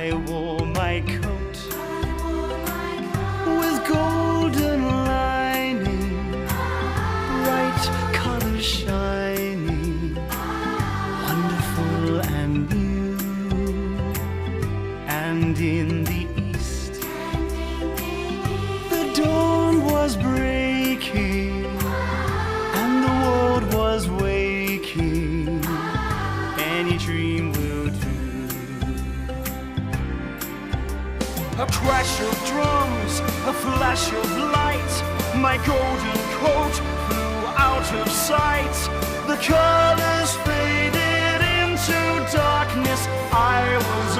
I wore my coat with golden lining, bright colors shining, wonderful and new. And in the east, the dawn was breaking, and the world was waking. Any dream will do. A crash of drums, a flash of light, my golden coat flew out of sight. The colors faded into darkness, I was